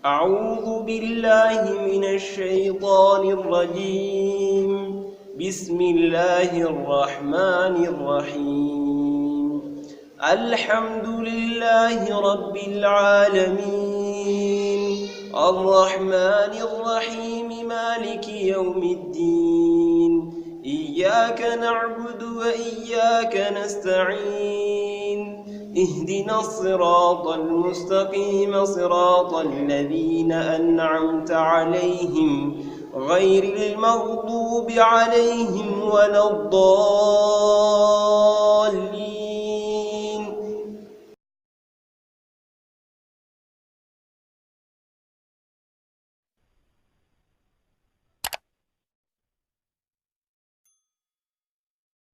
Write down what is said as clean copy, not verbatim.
أعوذ بالله من الشيطان الرجيم. بسم الله الرحمن الرحيم. الحمد لله رب العالمين، الرحمن الرحيم، مالك يوم الدين. إياك نعبد وإياك نستعين. اهدنا الصراط المستقيم، صراط الذين أنعمت عليهم غير المغضوب عليهم ولا الضالين.